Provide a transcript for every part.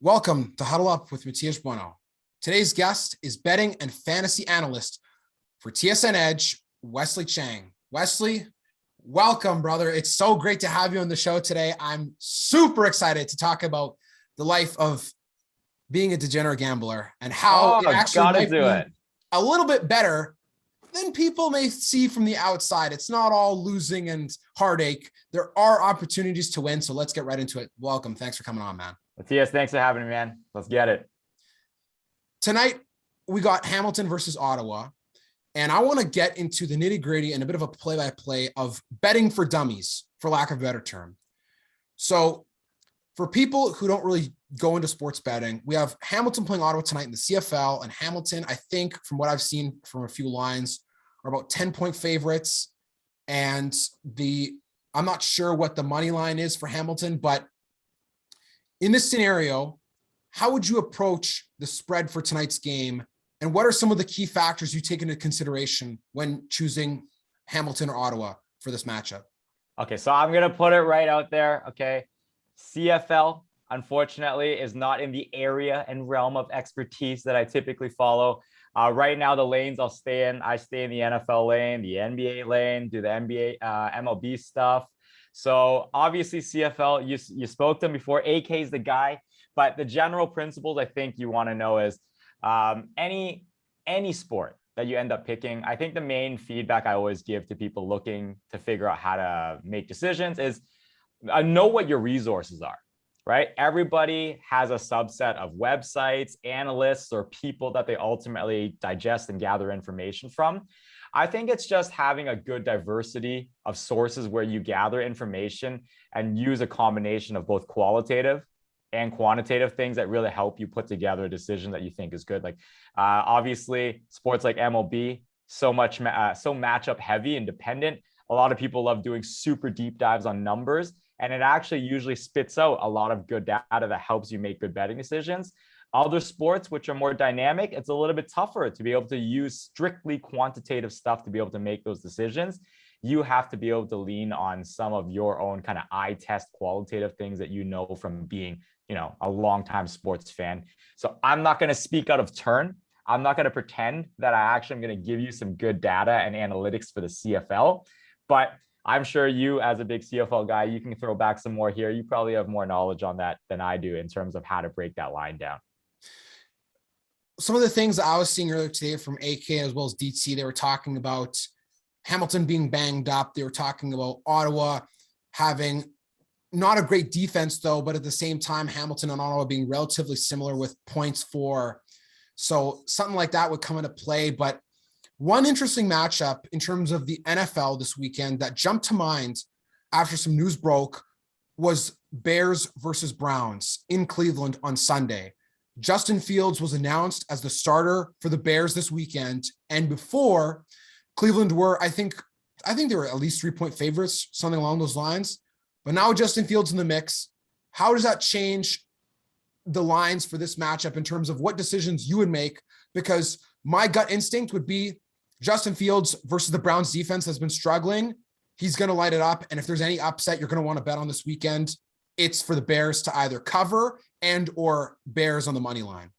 Welcome to Huddle Up with Matias Bueno. Today's guest is betting and fantasy analyst for TSN Edge, Wesley Cheng. Wesley, welcome, brother. It's so great to have you on the show today. I'm super excited to talk about the life of being a degenerate gambler and how it actually might be a little bit better than people may see from the outside. It's not all losing and heartache. There are opportunities to win, so let's get right into it. Welcome. Thanks for coming on, man. Matthias, thanks for having me, man. Let's get it. Tonight, we got Hamilton versus Ottawa, and I want to get into the nitty-gritty and a bit of a play-by-play of betting for dummies, for lack of a better term. So for people who don't really go into sports betting, we have Hamilton playing Ottawa tonight in the CFL, and Hamilton, I think, from what I've seen from a few lines, are about 10-point favorites, and I'm not sure what the money line is for Hamilton, but in this scenario, how would you approach the spread for tonight's game? And what are some of the key factors you take into consideration when choosing Hamilton or Ottawa for this matchup? Okay, so I'm going to put it right out there. Okay. CFL, unfortunately, is not in the area and realm of expertise that I typically follow. Right now, the lanes I stay in the NFL lane, the NBA lane, do the NBA, MLB stuff. So obviously CFL, you spoke to him before. AK is the guy, but the general principles I think you want to know is any sport that you end up picking. I think the main feedback I always give to people looking to figure out how to make decisions is know what your resources are, right? Everybody has a subset of websites, analysts, or people that they ultimately digest and gather information from. I think it's just having a good diversity of sources where you gather information and use a combination of both qualitative and quantitative things that really help you put together a decision that you think is good. Like obviously sports like MLB, so matchup heavy and dependent. A lot of people love doing super deep dives on numbers, and it actually usually spits out a lot of good data that helps you make good betting decisions. Other sports, which are more dynamic, it's a little bit tougher to be able to use strictly quantitative stuff to be able to make those decisions. You have to be able to lean on some of your own kind of eye test qualitative things that you know from being, a longtime sports fan. So I'm not going to speak out of turn. I'm not going to pretend that I actually am going to give you some good data and analytics for the CFL, but I'm sure you, as a big CFL guy, you can throw back some more here. You probably have more knowledge on that than I do in terms of how to break that line down. Some of the things I was seeing earlier today from AK as well as DT, they were talking about Hamilton being banged up. They were talking about Ottawa having not a great defense, though, but at the same time, Hamilton and Ottawa being relatively similar with points for. So something like that would come into play. But one interesting matchup in terms of the NFL this weekend that jumped to mind after some news broke was Bears versus Browns in Cleveland on Sunday. Justin Fields was announced as the starter for the Bears this weekend. And before, Cleveland were, I think they were at least 3-point favorites, something along those lines. But now Justin Fields in the mix. How does that change the lines for this matchup in terms of what decisions you would make? Because my gut instinct would be Justin Fields versus the Browns defense has been struggling. He's going to light it up. And if there's any upset you're going to want to bet on this weekend, it's for the Bears to either cover and or Bears on the money line.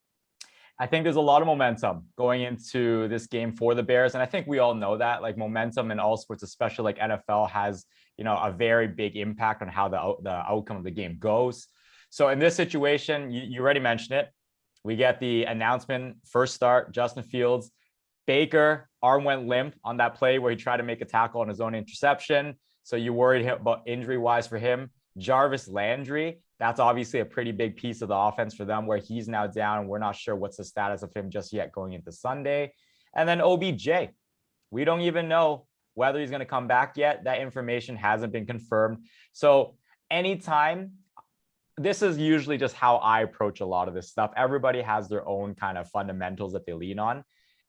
I think there's a lot of momentum going into this game for the Bears. And I think we all know that, like, momentum in all sports, especially like NFL, has, a very big impact on how the outcome of the game goes. So in this situation, you already mentioned it. We get the announcement, first start, Justin Fields. Baker, arm went limp on that play where he tried to make a tackle on his own interception. So you worried about injury-wise for him. Jarvis Landry, that's obviously a pretty big piece of the offense for them where he's now down, and we're not sure what's the status of him just yet going into Sunday. And then OBJ, we don't even know whether he's going to come back yet. That information hasn't been confirmed. So anytime, this is usually just how I approach a lot of this stuff. Everybody has their own kind of fundamentals that they lean on.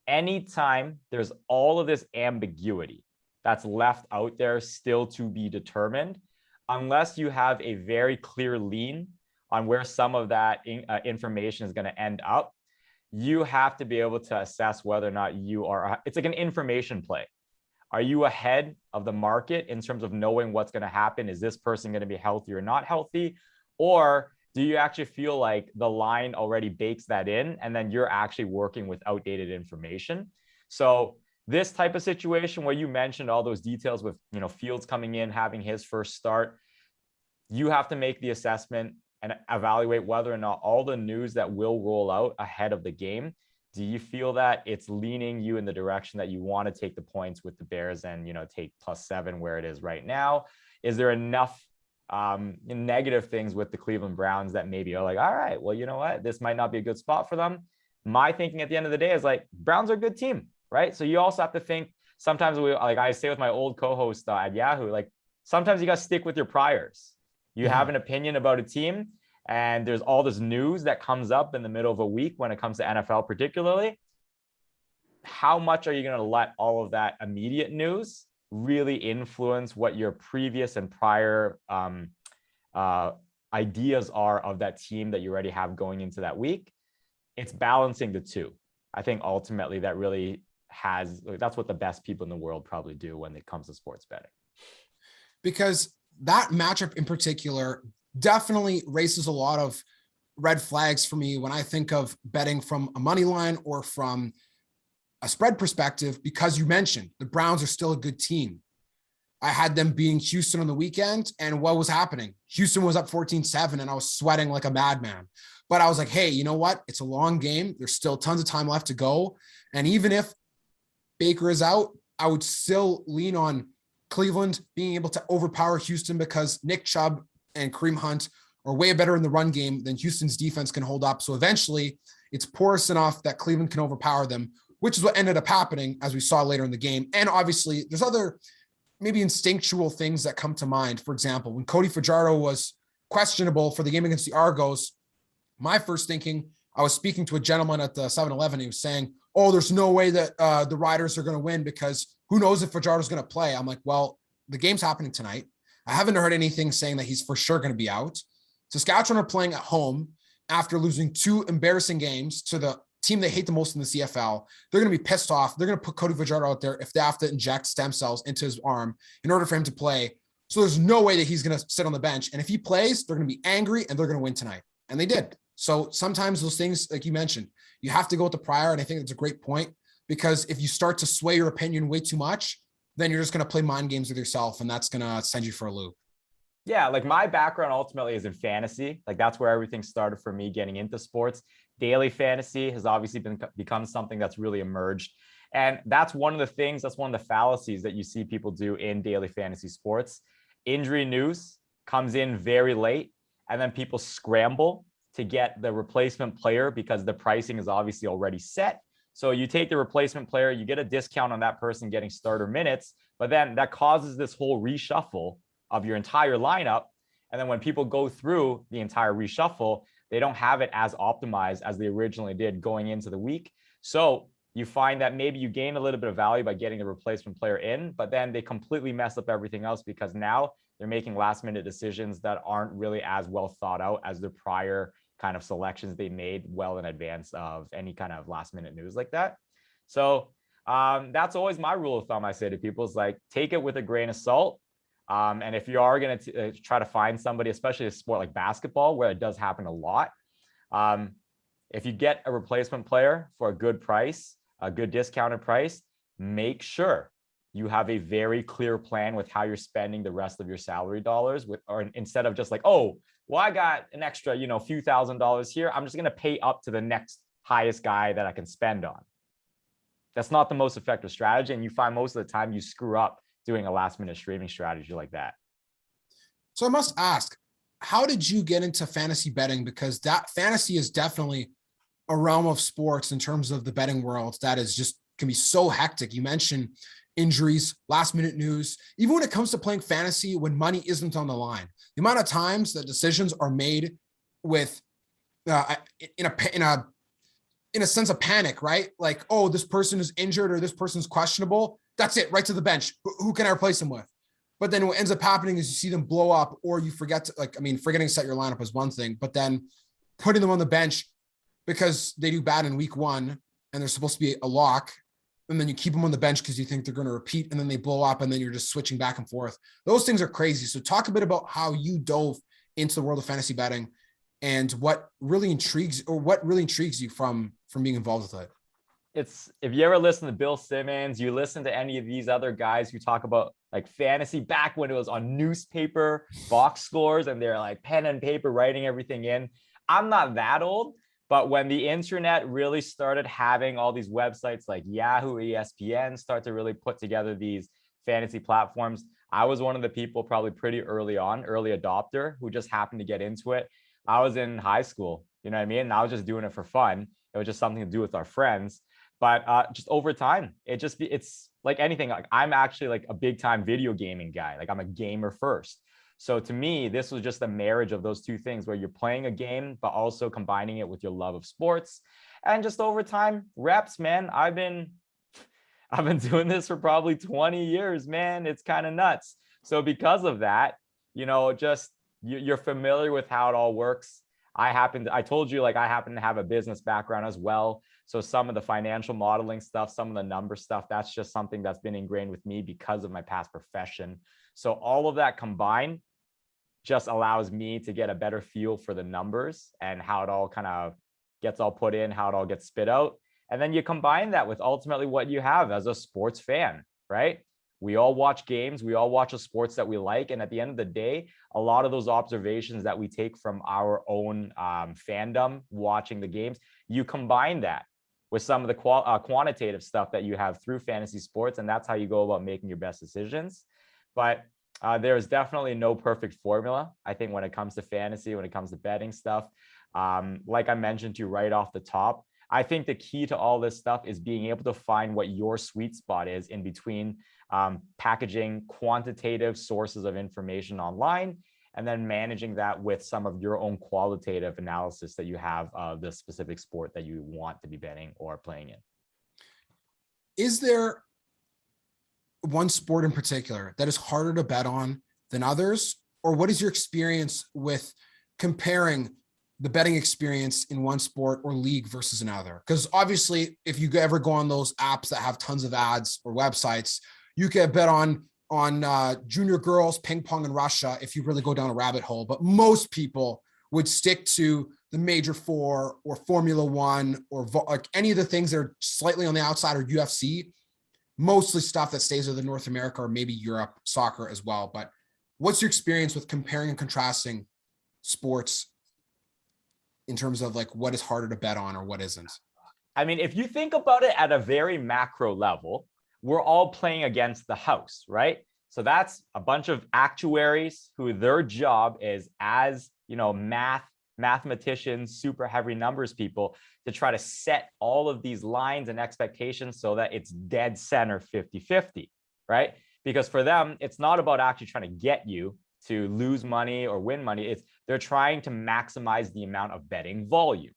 Anytime there's all of this ambiguity that's left out there still to be determined, unless you have a very clear lean on where some of that information is going to end up, you have to be able to assess whether or not you are, it's like an information play. Are you ahead of the market in terms of knowing what's going to happen? Is this person going to be healthy or not healthy? Or do you actually feel like the line already bakes that in, and then you're actually working with outdated information? So this type of situation where you mentioned all those details with, Fields coming in, having his first start, you have to make the assessment and evaluate whether or not all the news that will roll out ahead of the game, do you feel that it's leaning you in the direction that you want to take the points with the Bears and, take +7 where it is right now? Is there enough negative things with the Cleveland Browns that maybe are like, all right, well, you know what, this might not be a good spot for them? My thinking at the end of the day is like, Browns are a good team, right? So you also have to think, sometimes I say with my old co-host at Yahoo, like sometimes you got to stick with your priors. You have an opinion about a team, and there's all this news that comes up in the middle of a week when it comes to NFL particularly. How much are you going to let all of that immediate news really influence what your previous and prior ideas are of that team that you already have going into that week? It's balancing the two. I think ultimately that's what the best people in the world probably do when it comes to sports betting. Because that matchup in particular definitely raises a lot of red flags for me when I think of betting from a money line or from a spread perspective, because you mentioned the Browns are still a good team. I had them beating Houston on the weekend, and what was happening? Houston was up 14-7, and I was sweating like a madman. But I was like, hey, you know what? It's a long game. There's still tons of time left to go. And even if Baker is out, I would still lean on Cleveland being able to overpower Houston, because Nick Chubb and Kareem Hunt are way better in the run game than Houston's defense can hold up. So eventually it's porous enough that Cleveland can overpower them, which is what ended up happening, as we saw later in the game. And obviously there's other maybe instinctual things that come to mind. For example, when Cody Fajardo was questionable for the game against the Argos, my first thinking, I was speaking to a gentleman at the 7-Eleven. He was saying, oh, there's no way that the Riders are going to win, because who knows if Fajardo's going to play. I'm like, well, the game's happening tonight. I haven't heard anything saying that he's for sure going to be out. Saskatchewan are playing at home after losing 2 embarrassing games to the team they hate the most in the CFL. They're going to be pissed off. They're going to put Cody Fajardo out there if they have to inject stem cells into his arm in order for him to play. So there's no way that he's going to sit on the bench. And if he plays, they're going to be angry and they're going to win tonight. And they did. So sometimes those things, like you mentioned, you have to go with the prior. And I think that's a great point, because if you start to sway your opinion way too much, then you're just going to play mind games with yourself, and that's going to send you for a loop. Yeah, like my background ultimately is in fantasy. Like that's where everything started for me getting into sports. Daily fantasy has obviously become something that's really emerged. And that's one of the things, that's one of the fallacies that you see people do in daily fantasy sports. Injury news comes in very late, and then people scramble to get the replacement player because the pricing is obviously already set. So you take the replacement player, you get a discount on that person getting starter minutes, but then that causes this whole reshuffle of your entire lineup. And then when people go through the entire reshuffle, they don't have it as optimized as they originally did going into the week. So you find that maybe you gain a little bit of value by getting the replacement player in, but then they completely mess up everything else, because now they're making last minute decisions that aren't really as well thought out as their prior kind of selections they made well in advance of any kind of last minute news like that. So that's always my rule of thumb. I say to people is like, take it with a grain of salt. And if you are going to try to find somebody, especially a sport like basketball, where it does happen a lot, if you get a replacement player for a good price, a good discounted price, make sure you have a very clear plan with how you're spending the rest of your salary dollars, or instead of just like, oh, well, I got an extra, few $1,000s here, I'm just going to pay up to the next highest guy that I can spend on. That's not the most effective strategy. And you find most of the time you screw up doing a last minute streaming strategy like that. So I must ask, how did you get into fantasy betting? Because that fantasy is definitely a realm of sports in terms of the betting world that is just can be so hectic. You mentioned injuries, last minute news, even when it comes to playing fantasy, when money isn't on the line, the amount of times that decisions are made with in a sense of panic, right? Like, oh, this person is injured or this person's questionable. That's it, right to the bench. Who can I replace him with? But then what ends up happening is you see them blow up, or you forget to, forgetting to set your lineup is one thing, but then putting them on the bench because they do bad in week 1 and they're supposed to be a lock. And then you keep them on the bench because you think they're going to repeat, and then they blow up, and then you're just switching back and forth. Those things are crazy. So talk a bit about how you dove into the world of fantasy betting and what really intrigues you from being involved with it? It's, if you ever listen to Bill Simmons, you listen to any of these other guys who talk about like fantasy back when it was on newspaper box scores and they're like pen and paper writing everything in. I'm not that old, but when the internet really started having all these websites like Yahoo, ESPN start to really put together these fantasy platforms, I was one of the people probably pretty early on, early adopter, who just happened to get into it. I was in high school, you know what I mean? And I was just doing it for fun. It was just something to do with our friends. But just over time, it's like anything. Like I'm actually like a big time video gaming guy. Like I'm a gamer first. So to me, this was just a marriage of those two things where you're playing a game, but also combining it with your love of sports. And just over time, reps, man. I've been doing this for probably 20 years, man. It's kind of nuts. So because of that, just you're familiar with how it all works. I told you, like, I happen to have a business background as well. So some of the financial modeling stuff, some of the number stuff, that's just something that's been ingrained with me because of my past profession. So all of that combined just allows me to get a better feel for the numbers and how it all kind of gets all put in, how it all gets spit out. And then you combine that with ultimately what you have as a sports fan, right? We all watch games. We all watch the sports that we like. And at the end of the day, a lot of those observations that we take from our own fandom, watching the games, you combine that with some of the quantitative stuff that you have through fantasy sports. And that's how you go about making your best decisions. But there's definitely no perfect formula, I think, when it comes to fantasy, when it comes to betting stuff. Like I mentioned to you right off the top, I think the key to all this stuff is being able to find what your sweet spot is in between packaging quantitative sources of information online and then managing that with some of your own qualitative analysis that you have of the specific sport that you want to be betting or playing in. Is there one sport in particular that is harder to bet on than others? Or what is your experience with comparing the betting experience in one sport or league versus another? Because obviously, if you ever go on those apps that have tons of ads or websites, you can bet on junior girls, ping pong in Russia if you really go down a rabbit hole. But most people would stick to the Major Four or Formula One or like any of the things that are slightly on the outside, or UFC, mostly stuff that stays within North America or maybe Europe, soccer as well. But what's your experience with comparing and contrasting sports in terms of like what is harder to bet on or what isn't? I mean, if you think about it at a very macro level, we're all playing against the house, right? So that's a bunch of actuaries who their job is, as mathematicians, super heavy numbers people, to try to set all of these lines and expectations so that it's dead center 50-50, right? Because for them, it's not about actually trying to get you to lose money or win money. They're trying to maximize the amount of betting volume.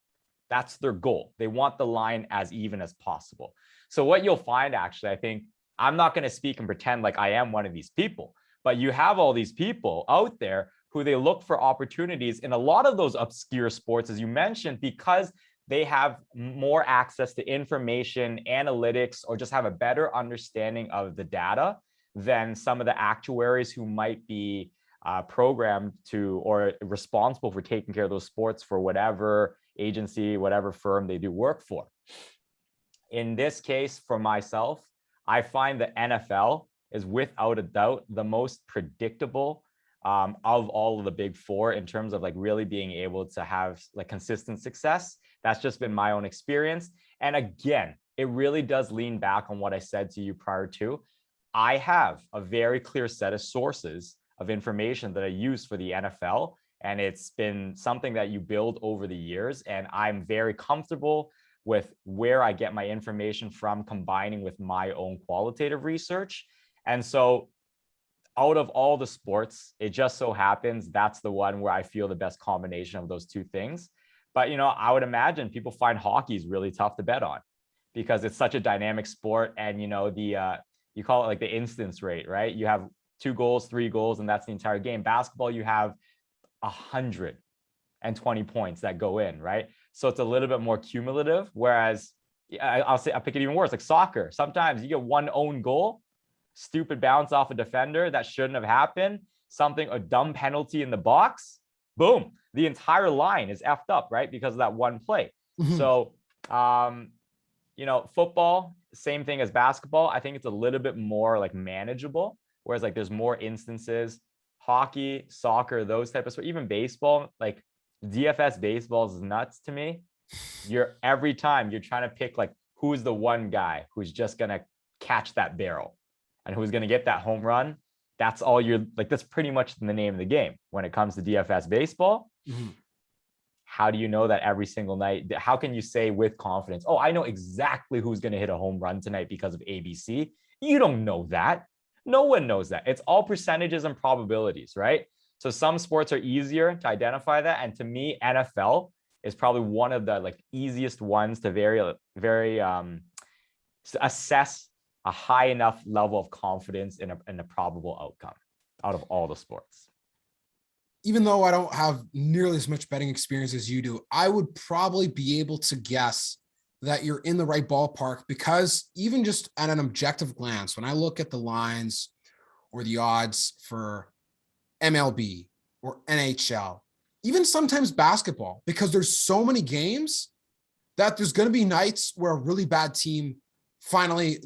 That's their goal. They want the line as even as possible. So what you'll find, actually, I think, I'm not going to speak and pretend like I am one of these people, but you have all these people out there who they look for opportunities in a lot of those obscure sports, as you mentioned, because they have more access to information, analytics, or just have a better understanding of the data than some of the actuaries who might be programmed to or responsible for taking care of those sports for whatever agency, whatever firm they do work for. In this case, for myself, I find the NFL is without a doubt the most predictable of all of the big four in terms of like really being able to have like consistent success. That's just been my own experience. And again, it really does lean back on what I said to you prior to. I have a very clear set of sources of information that I use for the NFL. And it's been something that you build over the years. And I'm very comfortable with where I get my information from, combining with my own qualitative research. And so out of all the sports, it just so happens that's the one where I feel the best combination of those two things. But, I would imagine people find hockey is really tough to bet on because it's such a dynamic sport. And, you call it like the instance rate, right? You have 2 goals, 3 goals, and that's the entire game. Basketball, you have 120 points that go in, right? So it's a little bit more cumulative. Whereas I'll pick it even worse, like soccer. Sometimes you get one own goal, stupid bounce off a defender that shouldn't have happened, a dumb penalty in the box, boom, the entire line is effed up, right? Because of that one play. So, football, same thing as basketball. I think it's a little bit more like manageable, whereas like there's more instances. Hockey, soccer, those type of sports, even baseball, like DFS baseball is nuts to me. Every time you're trying to pick like who's the one guy who's just gonna catch that barrel and who's gonna get that home run. That's all that's pretty much the name of the game when it comes to DFS baseball. How do you know that every single night? How can you say with confidence, oh, I know exactly who's going to hit a home run tonight because of ABC? You don't know that. No one knows that. It's all percentages and probabilities, right? So some sports are easier to identify that. And to me, NFL is probably one of the like easiest ones to very assess a high enough level of confidence in a probable outcome out of all the sports. Even though I don't have nearly as much betting experience as you do, I would probably be able to guess that you're in the right ballpark, because even just at an objective glance, when I look at the lines or the odds for MLB or NHL, even sometimes basketball, because there's so many games that there's going to be nights where a really bad team finally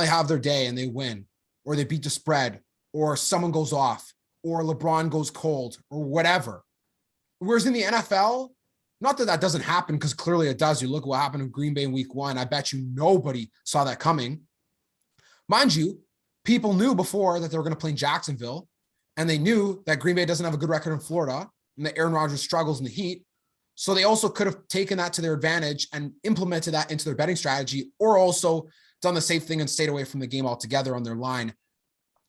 have their day and they win, or they beat the spread, or someone goes off, or LeBron goes cold, or whatever. Whereas in the NFL, not that that doesn't happen, because clearly it does. You look at what happened in Green Bay in week 1. I bet you nobody saw that coming. Mind you, people knew before that they were going to play in Jacksonville, and they knew that Green Bay doesn't have a good record in Florida, and that Aaron Rodgers struggles in the heat. So they also could have taken that to their advantage and implemented that into their betting strategy, or also done the same thing and stayed away from the game altogether on their line.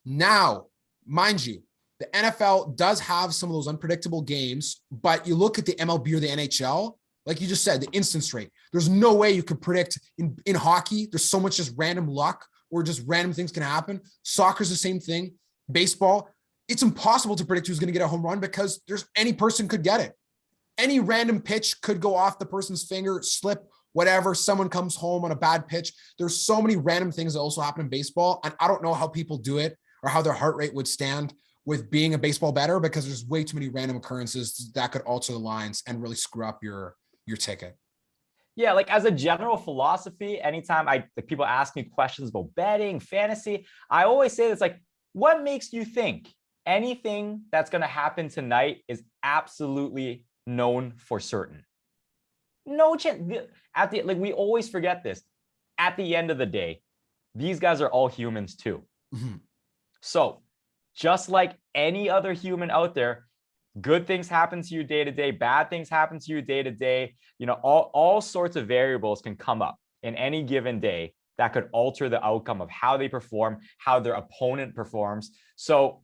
Now, mind you, the NFL does have some of those unpredictable games, but you look at the MLB or the NHL, like you just said, the instance rate. There's no way you could predict in hockey. There's so much just random luck, or just random things can happen. Soccer's the same thing. Baseball, it's impossible to predict who's going to get a home run, because any person could get it. Any random pitch could go off the person's finger, slip, whatever. Someone comes home on a bad pitch. There's so many random things that also happen in baseball. And I don't know how people do it, or how their heart rate would stand with being a baseball bettor, because there's way too many random occurrences that could alter the lines and really screw up your ticket. Yeah, like as a general philosophy, anytime people ask me questions about betting, fantasy, I always say this, like, what makes you think anything that's going to happen tonight is absolutely known for certain? No chance. We always forget this. At the end of the day, these guys are all humans too. So just like any other human out there, good things happen to you day to day, bad things happen to you day to day. All sorts of variables can come up in any given day that could alter the outcome of how they perform, how their opponent performs. So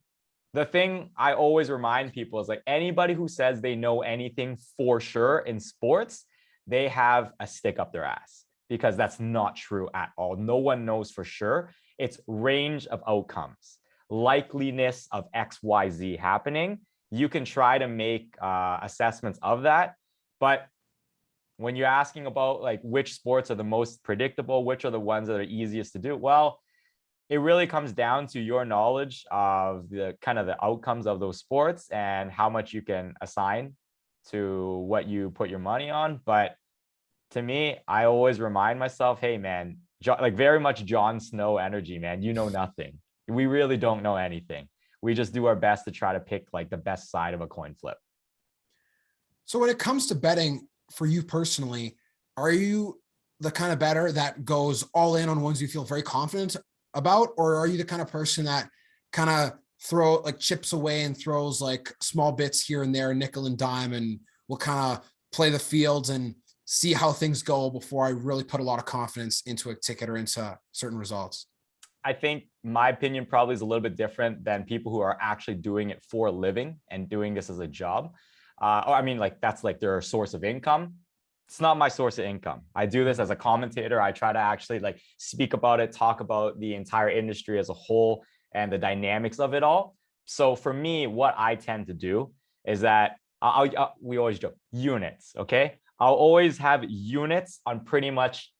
the thing I always remind people is, like, anybody who says they know anything for sure in sports, they have a stick up their ass, because that's not true at all. No one knows for sure. It's range of outcomes, likeliness of X, Y, Z happening. You can try to make assessments of that. But when you're asking about like which sports are the most predictable, which are the ones that are easiest to do, well, it really comes down to your knowledge of the kind of the outcomes of those sports and how much you can assign to what you put your money on. But to me, I always remind myself, hey, man, like very much Jon Snow energy, man. You know nothing. We really don't know anything. We just do our best to try to pick like the best side of a coin flip. So when it comes to betting for you personally, are you the kind of bettor that goes all in on ones you feel very confident about? Or are you the kind of person that kind of chips away and throws like small bits here and there, nickel and dime, and will kind of play the fields and see how things go before I really put a lot of confidence into a ticket or into certain results? I think my opinion probably is a little bit different than people who are actually doing it for a living and doing this as a job. That's like their source of income. It's not my source of income. I do this as a commentator. I try to actually like speak about it, talk about the entire industry as a whole and the dynamics of it all. So for me, what I tend to do is that we always joke units. Okay. I'll always have units on pretty much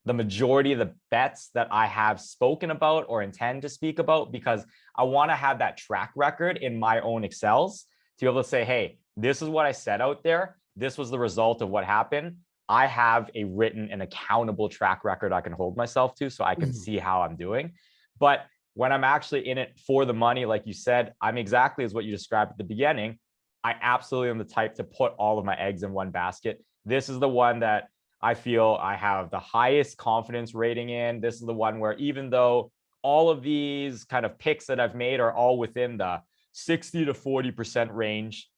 the majority of the bets that I have spoken about or intend to speak about, because I want to have that track record in my own Excels to be able to say, hey, this is what I said out there. This was the result of what happened. I have a written and accountable track record I can hold myself to, so I can see how I'm doing. But when I'm actually in it for the money, like you said, I'm exactly as what you described at the beginning. I absolutely am the type to put all of my eggs in one basket. This is the one that I feel I have the highest confidence rating in. This is the one where, even though all of these kind of picks that I've made are all within the 60 to 40% range,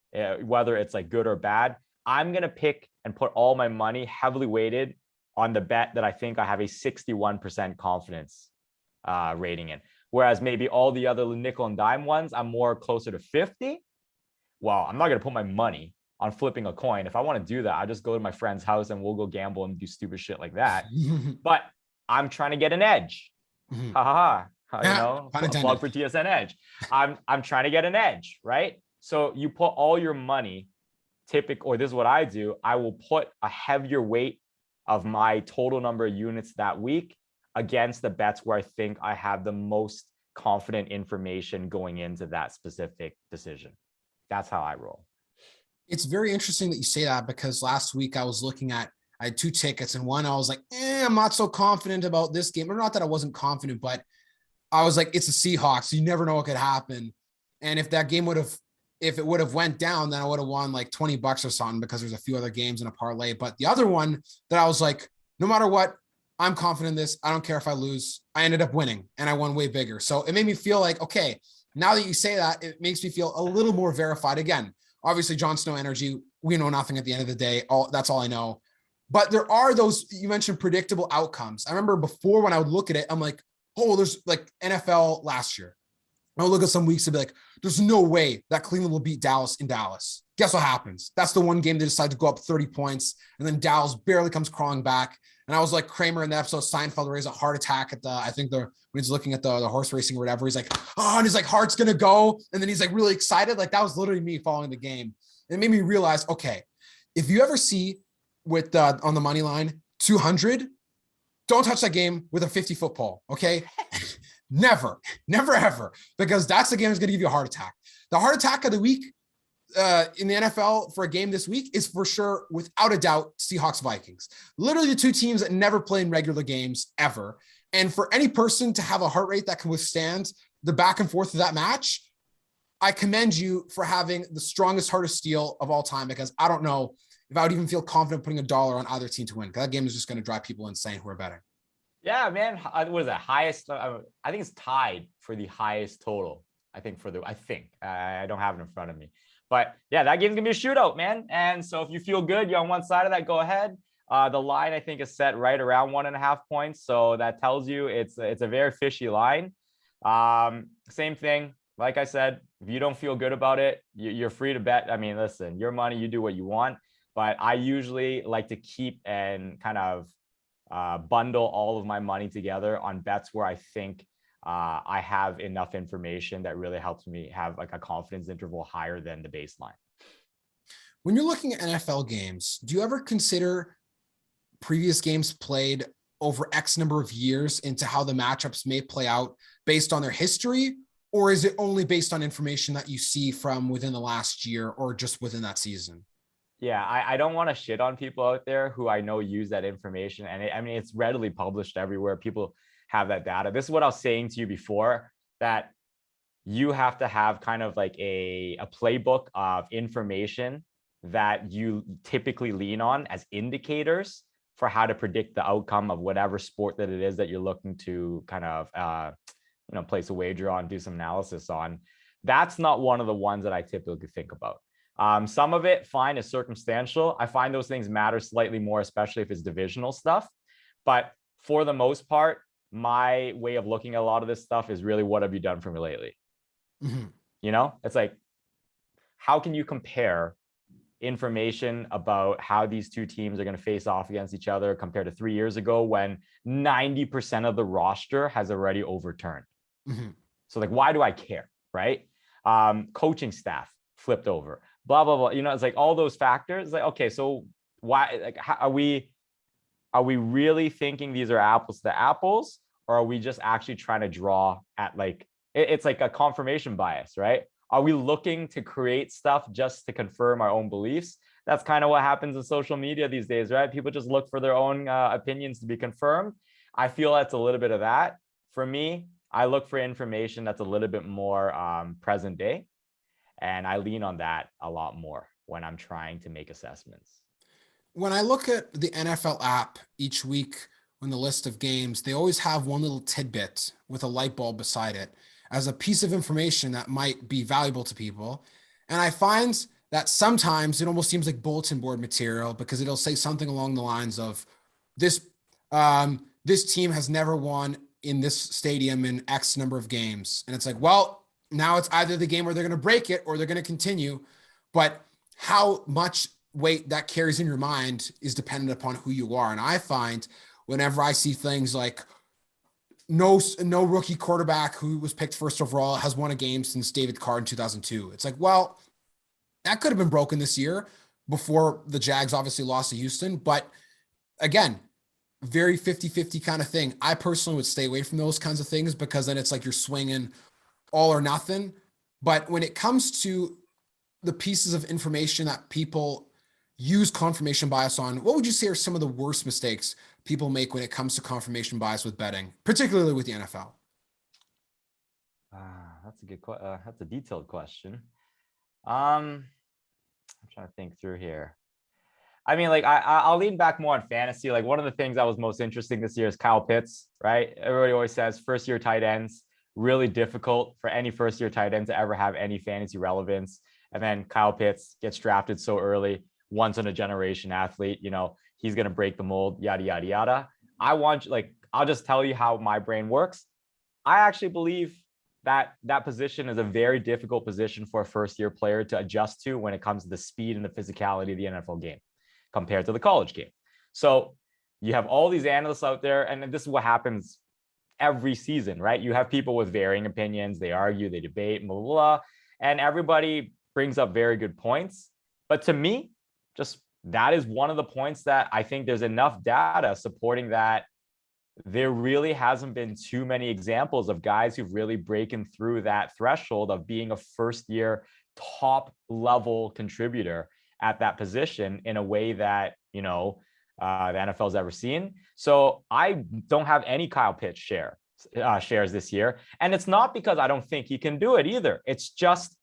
whether it's like good or bad, I'm going to pick and put all my money heavily weighted on the bet that I think I have a 61% confidence rating in. Whereas maybe all the other nickel and dime ones, I'm more closer to 50. Well, I'm not going to put my money on flipping a coin. If I want to do that, I just go to my friend's house and we'll go gamble and do stupid shit like that. But I'm trying to get an edge. Ha ha ha. You know, plug for TSN Edge. I'm trying to get an edge, right? So you put all your money, or this is what I do. I will put a heavier weight of my total number of units that week against the bets where I think I have the most confident information going into that specific decision. That's how I roll. It's very interesting that you say that, because last week I had 2 tickets, and one I was like, I'm not so confident about this game. Or not that I wasn't confident, but I was like, it's the Seahawks. You never know what could happen. And if that game if it would have went down, then I would have won like $20 or something, because there's a few other games in a parlay. But the other one that I was like, no matter what, I'm confident in this. I don't care if I lose. I ended up winning, and I won way bigger. So it made me feel like, okay, now that you say that, it makes me feel a little more verified. Again, obviously, Jon Snow energy, we know nothing at the end of the day. That's all I know. But there are those, you mentioned, predictable outcomes. I remember before, when I would look at it, I'm like, oh, there's like NFL last year. I would look at some weeks and be like, there's no way that Cleveland will beat Dallas in Dallas. Guess what happens? That's the one game they decide to go up 30 points, and then Dallas barely comes crawling back. And I was like Kramer in the episode Seinfeld, where he has a heart attack at when he's looking at the horse racing or whatever. He's like, oh, and his like heart's gonna go, and then he's like really excited. Like, that was literally me following the game. And it made me realize, okay, if you ever see with on the money line 200, don't touch that game with a 50-foot pole. Okay. Never, ever, because that's the game that's going to give you a heart attack. The heart attack of the week in the NFL for a game this week is for sure, without a doubt, Seahawks Vikings. Literally the 2 teams that never play in regular games ever. And for any person to have a heart rate that can withstand the back and forth of that match, I commend you for having the strongest heart of steel of all time, because I don't know if I would even feel confident putting $1 on either team to win, because that game is just going to drive people insane who are betting. Yeah, man. What is that? Highest? I think it's tied for the highest total. I think I don't have it in front of me, but yeah, that game's gonna be a shootout, man. And so if you feel good, you're on one side of that, go ahead. The line, I think, is set right around 1.5 points, so that tells you it's a very fishy line. Same thing. Like I said, if you don't feel good about it, you're free to bet. I mean, listen, your money, you do what you want. But I usually like to keep and kind of bundle all of my money together on bets where I think I have enough information that really helps me have like a confidence interval higher than the baseline. When you're looking at NFL games, do you ever consider previous games played over X number of years into how the matchups may play out based on their history? Or is it only based on information that you see from within the last year or just within that season? Yeah, I don't want to shit on people out there who I know use that information. And it's readily published everywhere. People have that data. This is what I was saying to you before, that you have to have kind of like a playbook of information that you typically lean on as indicators for how to predict the outcome of whatever sport that it is that you're looking to kind of, place a wager on, do some analysis on. That's not one of the ones that I typically think about. Some of it, fine, is circumstantial. I find those things matter slightly more, especially if it's divisional stuff. But for the most part, my way of looking at a lot of this stuff is really, what have you done for me lately? Mm-hmm. It's like, how can you compare information about how these 2 teams are going to face off against each other compared to 3 years ago, when 90% of the roster has already overturned? Mm-hmm. So like, why do I care? Right? Coaching staff flipped over, blah, blah, blah. It's like all those factors. Like, okay, so why, like, how, are we really thinking these are apples to apples, or are we just actually trying to draw at like, it's like a confirmation bias, right? Are we looking to create stuff just to confirm our own beliefs? That's kind of what happens in social media these days, right? People just look for their own opinions to be confirmed. I feel that's a little bit of that. For me, I look for information that's a little bit more present day. And I lean on that a lot more when I'm trying to make assessments. When I look at the NFL app each week on the list of games, they always have one little tidbit with a light bulb beside it as a piece of information that might be valuable to people. And I find that sometimes it almost seems like bulletin board material because it'll say something along the lines of this, this team has never won in this stadium in X number of games. And it's like, well, now it's either the game where they're going to break it or they're going to continue. But how much weight that carries in your mind is dependent upon who you are. And I find whenever I see things like no rookie quarterback who was picked first overall has won a game since David Carr in 2002. It's like, well, that could have been broken this year before the Jags obviously lost to Houston. But again, very 50-50 kind of thing. I personally would stay away from those kinds of things because then it's like you're swinging all or nothing. But when it comes to the pieces of information that people use confirmation bias on, what would you say are some of the worst mistakes people make when it comes to confirmation bias with betting, particularly with the NFL? That's a good that's a detailed question. I'm trying to think through here. I mean, like I'll lean back more on fantasy. Like one of the things that was most interesting this year is Kyle Pitts, right? Everybody always says first year tight ends, really difficult for any first year tight end to ever have any fantasy relevance. And then Kyle Pitts gets drafted so early, once in a generation athlete, you know, he's going to break the mold, yada, yada, yada. I'll just tell you how my brain works. I actually believe that that position is a very difficult position for a first year player to adjust to when it comes to the speed and the physicality of the NFL game compared to the college game. So you have all these analysts out there, and this is what happens every season, right? You have people with varying opinions. They argue, they debate, blah, blah, blah, and everybody brings up very good points. But to me, just that is one of the points that I think there's enough data supporting that there really hasn't been too many examples of guys who've really broken through that threshold of being a first year top level contributor at that position in a way that, you know, the NFL's ever seen. So I don't have any Kyle Pitts shares this year. And it's not because I don't think he can do it either. It's just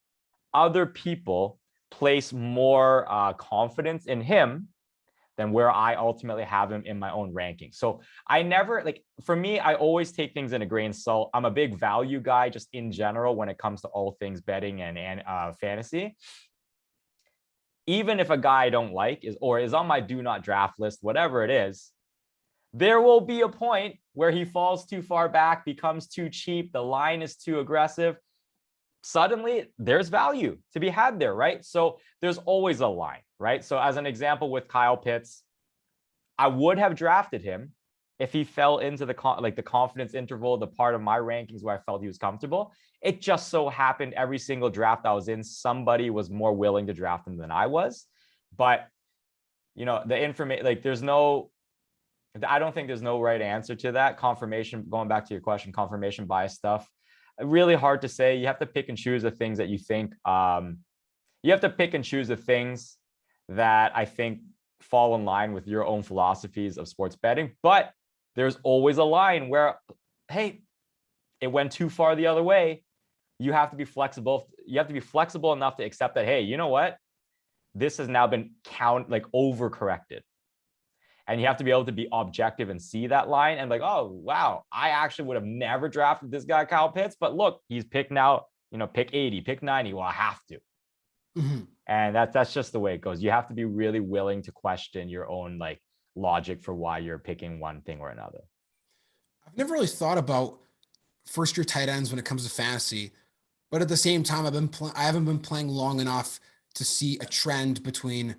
other people place more confidence in him than where I ultimately have him in my own ranking. So I never, like, for me, I always take things in a grain of salt. I'm a big value guy just in general when it comes to all things betting and fantasy. Even if a guy I don't like is on my do not draft list, whatever it is, there will be a point where he falls too far back, becomes too cheap, the line is too aggressive. Suddenly there's value to be had there, right? So there's always a line, right? So as an example with Kyle Pitts, I would have drafted him if he fell into the confidence interval, the part of my rankings where I felt he was comfortable. It just so happened every single draft I was in, somebody was more willing to draft him than I was. But, you know, the information, like I don't think there's no right answer to that. Confirmation, going back to your question, confirmation bias stuff, really hard to say. You have to pick and choose the things that you think, you have to pick and choose the things that I think fall in line with your own philosophies of sports betting. But there's always a line where, hey, it went too far the other way. You have to be flexible. You have to be flexible enough to accept that, hey, you know what? This has now been overcorrected. And you have to be able to be objective and see that line and like, oh, wow, I actually would have never drafted this guy, Kyle Pitts. But look, he's picked now, you know, pick 80, pick 90. Well, I have to. Mm-hmm. And that's just the way it goes. You have to be really willing to question your own like logic for why you're picking one thing or another. I've never really thought about first year tight ends when it comes to fantasy, but at the same time, I haven't been playing long enough to see a trend between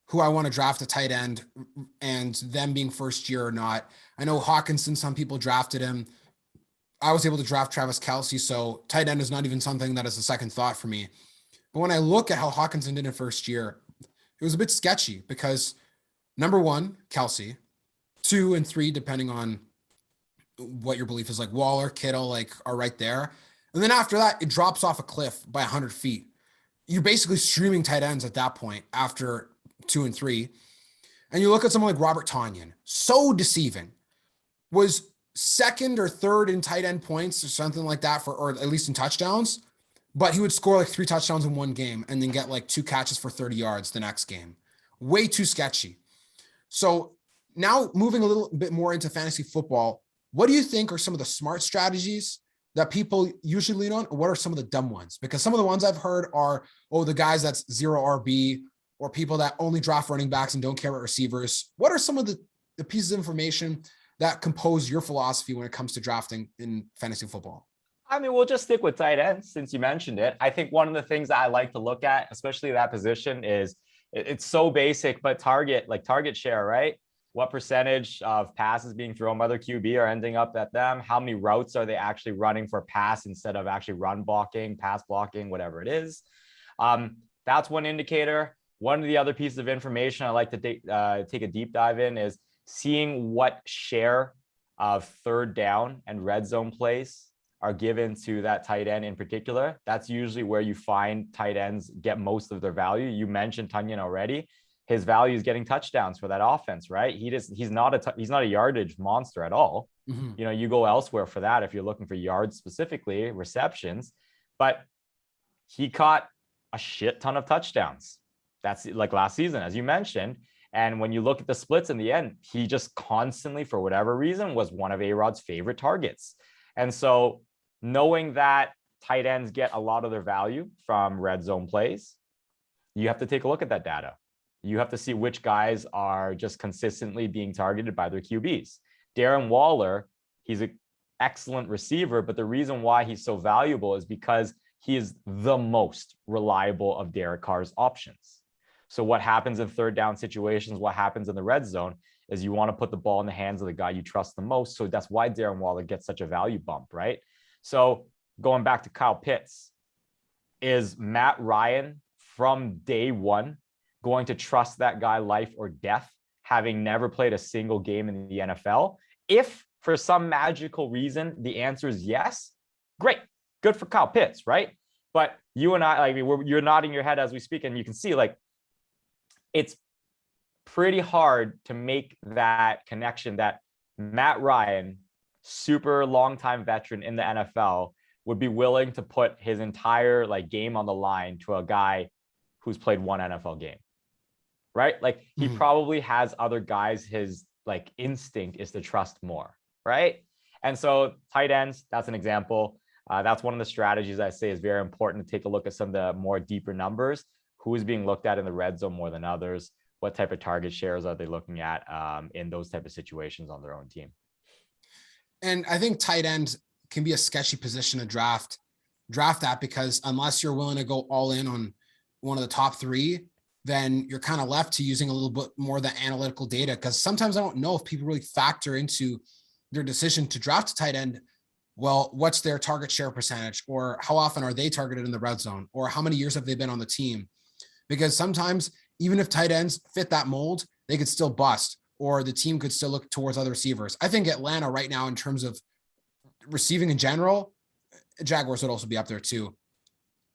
who I want to draft a tight end and them being first year or not. I know Hawkinson, some people drafted him. I was able to draft Travis Kelce, so tight end is not even something that is a second thought for me. But when I look at how Hawkinson did in first year, it was a bit sketchy because number one, Kelce, 2 and 3, depending on what your belief is, like Waller, Kittle, like are right there. And then after that, it drops off a cliff by 100 feet. You're basically streaming tight ends at that point after 2 and 3. And you look at someone like Robert Tonyan, so deceiving. Was second or third in tight end points or something like that, or at least in touchdowns. But he would score like 3 touchdowns in one game and then get like 2 catches for 30 yards the next game. Way too sketchy. So now moving a little bit more into fantasy football, what do you think are some of the smart strategies that people usually lean on? Or what are some of the dumb ones? Because some of the ones I've heard are, the guys that's 0 RB, or people that only draft running backs and don't care about receivers. What are some of the pieces of information that compose your philosophy when it comes to drafting in fantasy football? I mean, we'll just stick with tight ends since you mentioned it. I think one of the things that I like to look at, especially that position, is it's so basic, but target share, right? What percentage of passes being thrown by their QB are ending up at them? How many routes are they actually running for pass instead of actually run blocking, pass blocking, whatever it is? That's one indicator. One of the other pieces of information I like to take a deep dive in is seeing what share of third down and red zone plays are given to that tight end in particular. That's usually where you find tight ends get most of their value. You mentioned Tonyan already. His value is getting touchdowns for that offense, right? He's not a yardage monster at all. Mm-hmm. You know, you go elsewhere for that if you're looking for yards specifically, receptions, but he caught a shit ton of touchdowns. That's like last season, as you mentioned. And when you look at the splits in the end, he just constantly, for whatever reason, was one of A-Rod's favorite targets. And so knowing that tight ends get a lot of their value from red zone plays, you have to take a look at that data. You have to see which guys are just consistently being targeted by their QBs. Darren Waller, he's an excellent receiver, but the reason why he's so valuable is because he is the most reliable of Derek Carr's options. So what happens in third down situations, what happens in the red zone is you want to put the ball in the hands of the guy you trust the most. So that's why Darren Waller gets such a value bump, right? So going back to Kyle Pitts, is Matt Ryan from day one going to trust that guy life or death, having never played a single game in the NFL? If for some magical reason the answer is yes, great, good for Kyle Pitts, right? But you and I, you're nodding your head as we speak, and you can see it's pretty hard to make that connection that Matt Ryan, super longtime veteran in the NFL, would be willing to put his entire game on the line to a guy who's played one NFL game, right? He probably has other guys his instinct is to trust more, right? And so tight ends, that's an example. That's one of the strategies I say is very important to take a look at some of the more deeper numbers. Who is being looked at in the red zone more than others? What type of target shares are they looking at in those type of situations on their own team? And I think tight end can be a sketchy position to draft that, because unless you're willing to go all in on one of the top 3, then you're kind of left to using a little bit more of the analytical data. Because sometimes I don't know if people really factor into their decision to draft a tight end. Well, what's their target share percentage, or how often are they targeted in the red zone, or how many years have they been on the team? Because sometimes even if tight ends fit that mold, they could still bust, or the team could still look towards other receivers. I think Atlanta right now, in terms of receiving in general, Jaguars would also be up there too.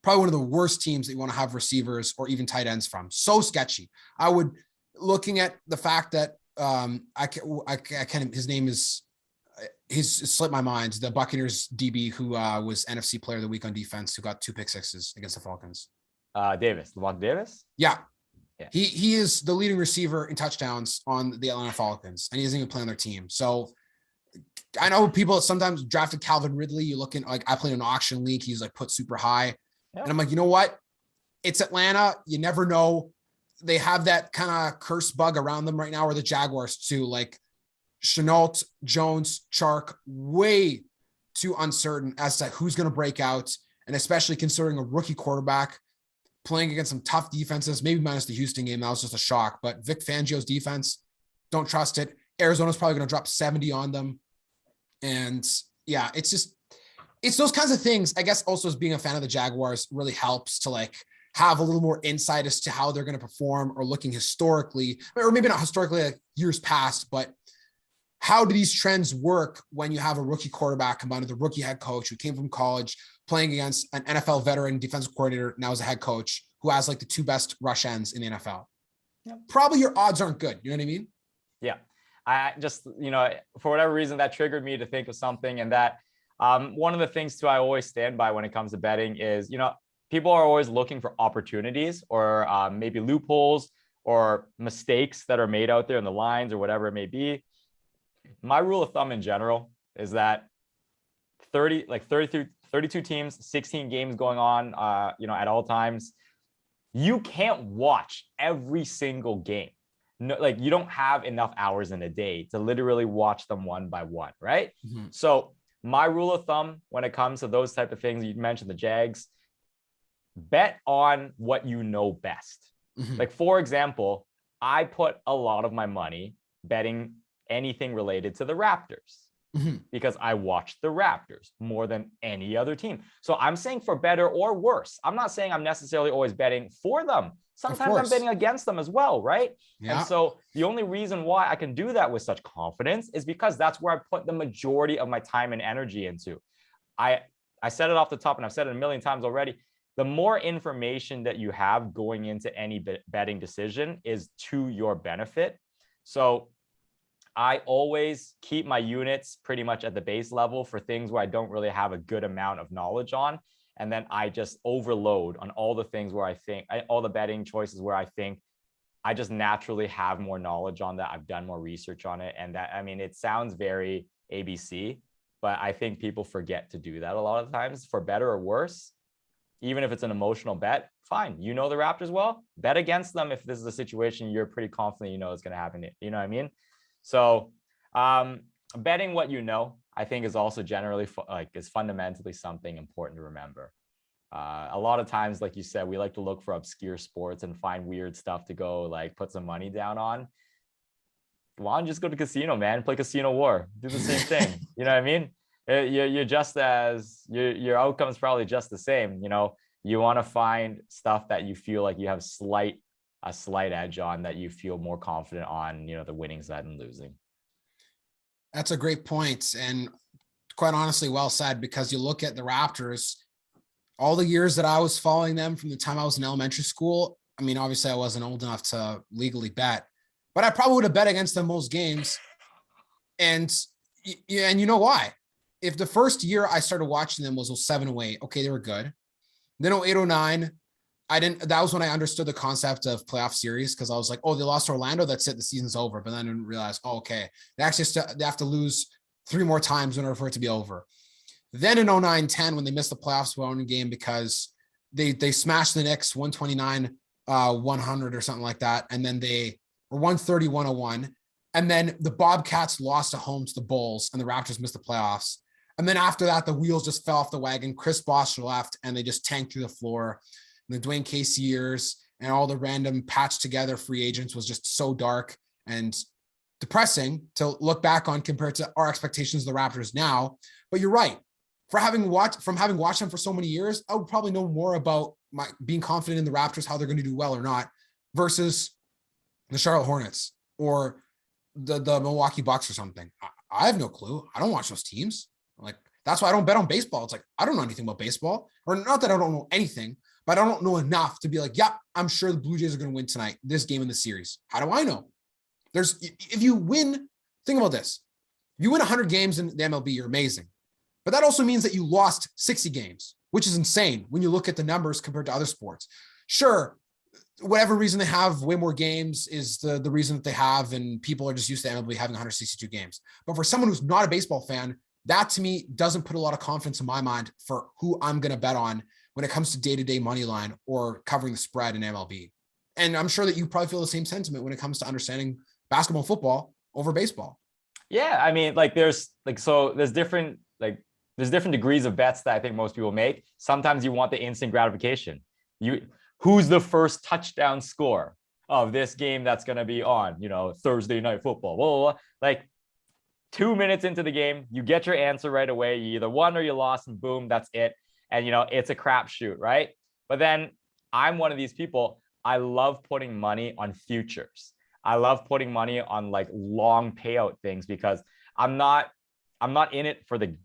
Probably one of the worst teams that you want to have receivers or even tight ends from. So sketchy. I would, looking at the fact that his name is, he's slipped my mind, the Buccaneers DB who was NFC Player of the Week on defense, who got 2 pick sixes against the Falcons. Lavonte Davis. Yeah. He is the leading receiver in touchdowns on the Atlanta Falcons, and he doesn't even play on their team. So I know people sometimes drafted Calvin Ridley. You look in, I played an auction league. He's put super high. Yeah. And I'm you know what? It's Atlanta. You never know. They have that kind of curse bug around them right now, or the Jaguars too. Shenault, Jones, Chark, way too uncertain as to who's going to break out. And especially considering a rookie quarterback playing against some tough defenses, maybe minus the Houston game. That was just a shock. But Vic Fangio's defense, don't trust it. Arizona's probably going to drop 70 on them. And yeah, it's those kinds of things. I guess also as being a fan of the Jaguars really helps to have a little more insight as to how they're going to perform, or looking historically, or maybe not historically, years past, but how do these trends work when you have a rookie quarterback combined with a rookie head coach who came from college playing against an NFL veteran defensive coordinator, now as a head coach, who has like the two best rush ends in the NFL? Yep. Probably your odds aren't good. You know what I mean? Yeah. I just, for whatever reason, that triggered me to think of something. And that one of the things too, I always stand by when it comes to betting is, people are always looking for opportunities or maybe loopholes or mistakes that are made out there in the lines or whatever it may be. My rule of thumb in general is that 32 teams, 16 games going on, at all times. You can't watch every single game. No, like you don't have enough hours in a day to literally watch them one by one, right? Mm-hmm. So my rule of thumb when it comes to those type of things, you mentioned the Jags, bet on what you know best. Mm-hmm. Like, for example, I put a lot of my money betting anything related to the Raptors. Mm-hmm. Because I watched the Raptors more than any other team. So I'm saying for better or worse. I'm not saying I'm necessarily always betting for them. Sometimes I'm betting against them as well, right? Yeah. And so the only reason why I can do that with such confidence is because that's where I put the majority of my time and energy into. I said it off the top, and I've said it a million times already. The more information that you have going into any betting decision is to your benefit. So I always keep my units pretty much at the base level for things where I don't really have a good amount of knowledge on. And then I just overload on all the things where all the betting choices where I think I just naturally have more knowledge on that. I've done more research on it. And that, it sounds very ABC, but I think people forget to do that a lot of times, for better or worse. Even if it's an emotional bet, fine. The Raptors well, bet against them if this is a situation you're pretty confident it's going to happen. You know what I mean? So betting what I think is also generally is fundamentally something important to remember. A lot of times, like you said, we like to look for obscure sports and find weird stuff to go put some money down on. Why don't you just go to casino, man? Play Casino War. Do the same thing. You know what I mean? You're just as your outcome is probably just the same. You want to find stuff that you feel like you have a slight edge on, that you feel more confident on, the winning side and losing. That's a great point. And quite honestly, well said, because you look at the Raptors, all the years that I was following them from the time I was in elementary school. Obviously I wasn't old enough to legally bet, but I probably would have bet against them most games. And you know why? If the first year I started watching them was 07-08, okay, they were good. Then 08-09, that was when I understood the concept of playoff series, because I was like, oh, they lost to Orlando, that's it, the season's over. But then I didn't realize, okay, they have to lose 3 more times in order for it to be over. Then in 09-10, when they missed the playoffs one game because they smashed the Knicks 129-100 or something like that, and then they were 130-101, and then the Bobcats lost at home to the Bulls, and the Raptors missed the playoffs. And then after that, the wheels just fell off the wagon. Chris Bosh left, and they just tanked through the floor. And the Dwayne Casey years and all the random patched together free agents was just so dark and depressing to look back on compared to our expectations of the Raptors now. But you're right. From having watched them for so many years, I would probably know more about being confident in the Raptors, how they're going to do well or not, versus the Charlotte Hornets or the Milwaukee Bucks or something. I have no clue. I don't watch those teams. That's why I don't bet on baseball. It's I don't know anything about baseball, or not that I don't know anything, but I don't know enough to be like, yeah, I'm sure the Blue Jays are going to win tonight, this game in the series. How do I know? If you win, think about this. If you win 100 games in the MLB, you're amazing. But that also means that you lost 60 games, which is insane when you look at the numbers compared to other sports. Sure, whatever reason they have way more games is the reason that they have, and people are just used to MLB having 162 games. But for someone who's not a baseball fan, that to me doesn't put a lot of confidence in my mind for who I'm going to bet on when it comes to day-to-day money line or covering the spread in MLB. And I'm sure that you probably feel the same sentiment when it comes to understanding basketball and football over baseball. Yeah. There's different degrees of bets that I think most people make. Sometimes you want the instant gratification. Who's the first touchdown score of this game that's going to be on, Thursday night football, blah, blah, blah. 2 minutes into the game, you get your answer right away. You either won or you lost, and boom, that's it. And, it's a crapshoot, right? But then I'm one of these people. I love putting money on futures. I love putting money on like long payout things because I'm not in it for the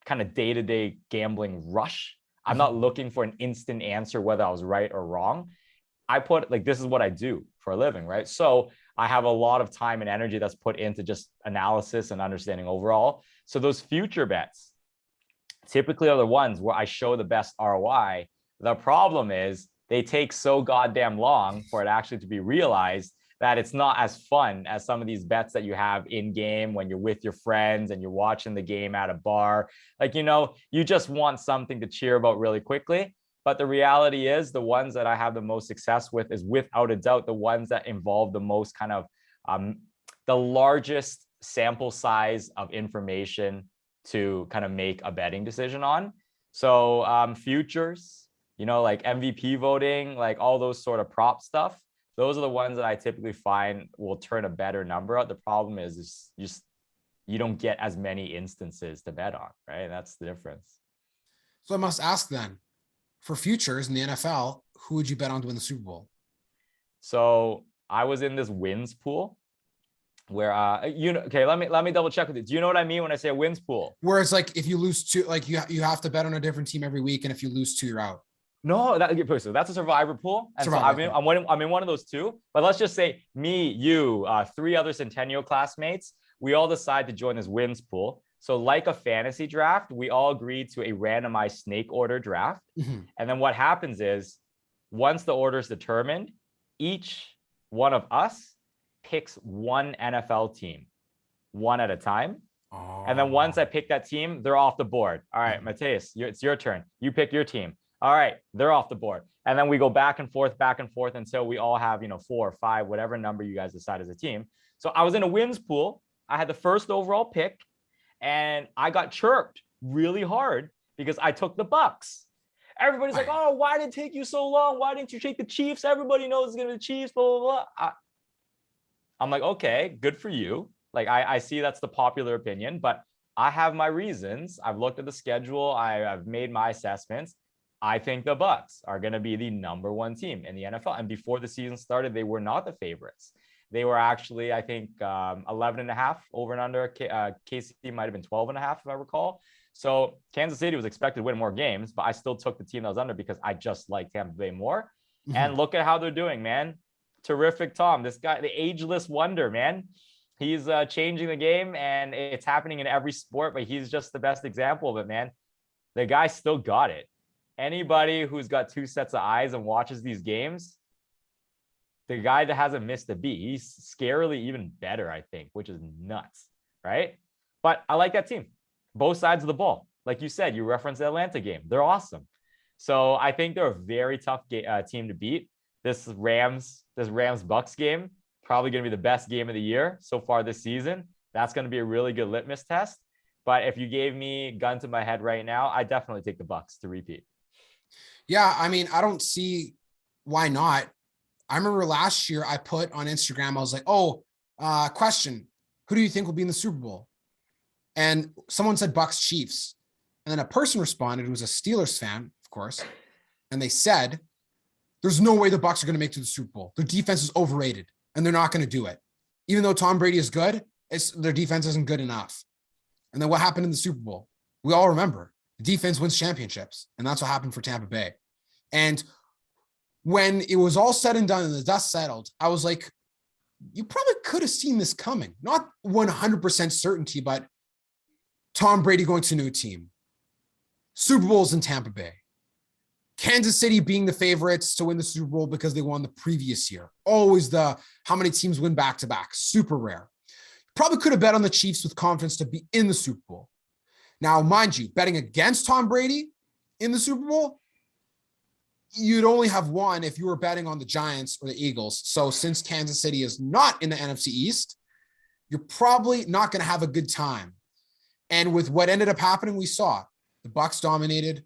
kind of day-to-day gambling rush. I'm not looking for an instant answer whether I was right or wrong. I put like, this is what I do for a living, right? So I have a lot of time and energy that's put into just analysis and understanding overall. So those future bets typically are the ones where I show the best ROI. The problem is they take so goddamn long for it actually to be realized that it's not as fun as some of these bets that you have in game when you're with your friends and you're watching the game at a bar. Like, you know, you just want something to cheer about really quickly. But the reality is the ones that I have the most success with is without a doubt the ones that involve the most kind of the largest sample size of information to kind of make a betting decision on. So futures, you know, like MVP voting, like all those sort of prop stuff. Those are the ones that I typically find will turn a better number out. The problem is you don't get as many instances to bet on, right? That's the difference. So I must ask then, for futures in the NFL, who would you bet on to win the Super Bowl? So I was in this wins pool where okay, let me double check with you. Do you know what I mean when I say a wins pool? Where it's like if you lose two, like you have to bet on a different team every week, and if you lose two, you're out. No, so that's a survivor pool. And survivor so I'm in one of those two. But let's just say me, you, three other Centennial classmates, we all decide to join this wins pool. So like a fantasy draft, we all agreed to a randomized snake order draft. And then what happens is once the order is determined, each one of us picks one NFL team, one at a time. And then once I pick that team, they're off the board. All right, Mateus, it's your turn. You pick your team. All right, they're off the board. And then we go back and forth until we all have, 4 or 5, whatever number you guys decide as a team. So I was in a wins pool. I had the first overall pick and I got chirped really hard because I took the Bucks. Everybody's like, oh, why did it take you so long? Why didn't you take the Chiefs? Everybody knows it's going to be the Chiefs, blah, blah, blah. I'm like, okay, good for you. Like, I see that's the popular opinion, but I have my reasons. I've looked at the schedule. I've made my assessments. I think the Bucks are going to be the number 1 team in the NFL. And before the season started, they were not the favorites. They were actually, I think, 11.5 over and under. KC might have been 12.5, if I recall. So Kansas City was expected to win more games, but I still took the team that was under because I just like Tampa Bay more. And look at how they're doing, man. Terrific, Tom. This guy, the ageless wonder, man. He's changing the game, and it's happening in every sport, but he's just the best example of it, man. The guy still got it. Anybody who's got 2 sets of eyes and watches these games, the guy that hasn't missed a beat, he's scarily even better, I think, which is nuts, right? But I like that team. Both sides of the ball. Like you said, you referenced the Atlanta game. They're awesome. So I think they're a very tough team to beat. This Rams Bucks game, probably going to be the best game of the year so far this season. That's going to be a really good litmus test. But if you gave me a gun to my head right now, I definitely take the Bucks to repeat. Yeah, I mean, I don't see why not. I remember last year I put on Instagram, I was like, question, who do you think will be in the Super Bowl? And someone said Bucks Chiefs. And then a person responded who was a Steelers fan, of course. And they said, there's no way the Bucks are going to make it to the Super Bowl. Their defense is overrated and they're not going to do it. Even though Tom Brady is good, their defense isn't good enough. And then what happened in the Super Bowl? We all remember. The defense wins championships. And that's what happened for Tampa Bay. And when it was all said and done and the dust settled, I was like, you probably could have seen this coming. Not 100% certainty, but Tom Brady going to a new team. Super Bowls in Tampa Bay. Kansas City being the favorites to win the Super Bowl because they won the previous year. Always how many teams win back-to-back. Super rare. Probably could have bet on the Chiefs with confidence to be in the Super Bowl. Now, mind you, betting against Tom Brady in the Super Bowl, you'd only have one if you were betting on the Giants or the Eagles. So since Kansas City is not in the NFC East, you're probably not going to have a good time. And with what ended up happening, we saw the Bucks dominated.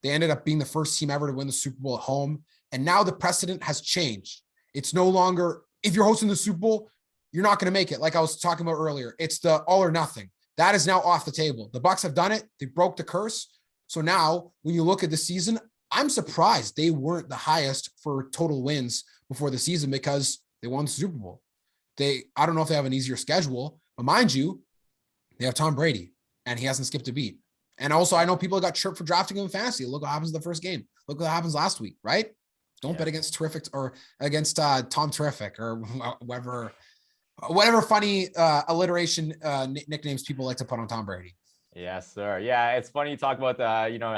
They ended up being the first team ever to win the Super Bowl at home. And now the precedent has changed. It's no longer, if you're hosting the Super Bowl, you're not going to make it. Like I was talking about earlier, it's the all or nothing. That is now off the table. The Bucks have done it. They broke the curse. So now when you look at the season, I'm surprised they weren't the highest for total wins before the season because they won the Super Bowl. I don't know if they have an easier schedule, but mind you, they have Tom Brady and he hasn't skipped a beat. And also, I know people got chirped for drafting him in fantasy. Look what happens in the first game. Look what happens last week, right? Don't bet against Terrific or against Tom Terrific or whatever funny alliteration nicknames people like to put on Tom Brady. Yes, sir. Yeah, it's funny you talk about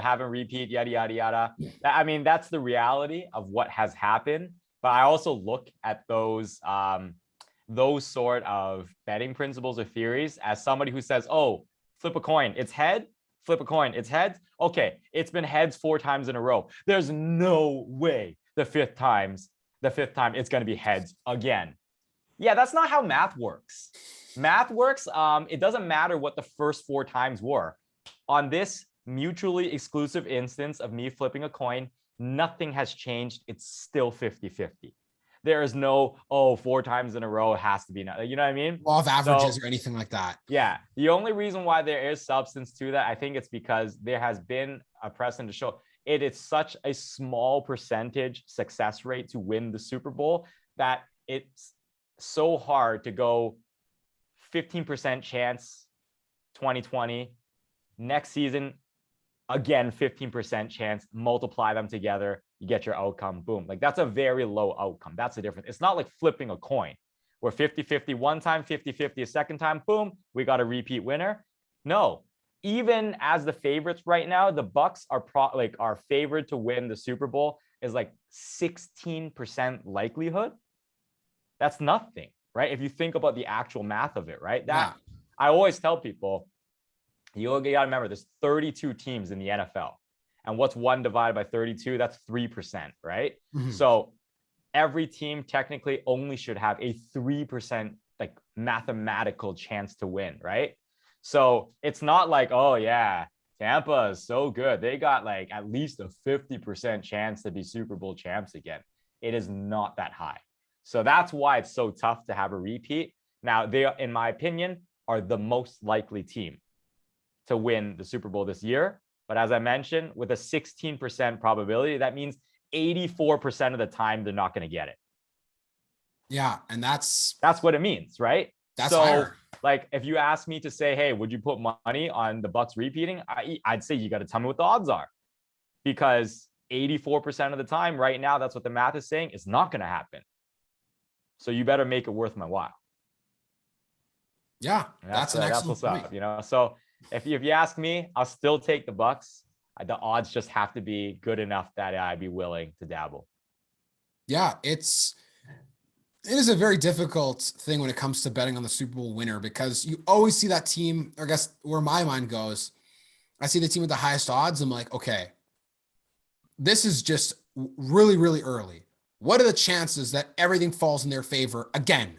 having repeat, yada, yada, yada. I mean, that's the reality of what has happened. But I also look at those sort of betting principles or theories as somebody who says, oh, flip a coin, it's head, flip a coin, it's heads. Okay, it's been heads 4 times in a row. There's no way the fifth time it's going to be heads again. Yeah, that's not how math works. Math works. It doesn't matter what the first 4 times were. On this mutually exclusive instance of me flipping a coin, nothing has changed. It's still 50-50. There is no, 4 times in a row, it has to be. You know what I mean? Law of averages or anything like that. Yeah. The only reason why there is substance to that, I think it's because there has been a precedent to show it is such a small percentage success rate to win the Super Bowl that it's so hard to go 15% chance 2020 next season, again 15% chance, multiply them together, you get your outcome, boom. Like that's a very low outcome. That's the difference. It's not like flipping a coin where 50-50 one time, 50-50 a second time, boom, we got a repeat winner. No, even as the favorites right now, the Bucks are favored to win the Super Bowl is like 16% likelihood. That's nothing, right? If you think about the actual math of it, right? I always tell people, you gotta remember there's 32 teams in the NFL. And what's 1 divided by 32? That's 3%, right? Mm-hmm. So every team technically only should have a 3% like mathematical chance to win, right? So it's not like, oh yeah, Tampa is so good. They got like at least a 50% chance to be Super Bowl champs again. It is not that high. So that's why it's so tough to have a repeat. Now, they, in my opinion, are the most likely team to win the Super Bowl this year. But as I mentioned, with a 16% probability, that means 84% of the time they're not going to get it. Yeah, and that's what it means, right? That's so higher. Like if you ask me to say, hey, would you put money on the Bucks repeating? I'd say you got to tell me what the odds are, because 84% of the time right now, that's what the math is saying, it's not going to happen. So you better make it worth my while. Yeah, that's an excellent point. You know, so if you ask me, I'll still take the Bucks. The odds just have to be good enough that I'd be willing to dabble. Yeah, it is a very difficult thing when it comes to betting on the Super Bowl winner, because you always see that team, or I guess where my mind goes, I see the team with the highest odds. I'm like, okay, this is just really, really early. What are the chances that everything falls in their favor again?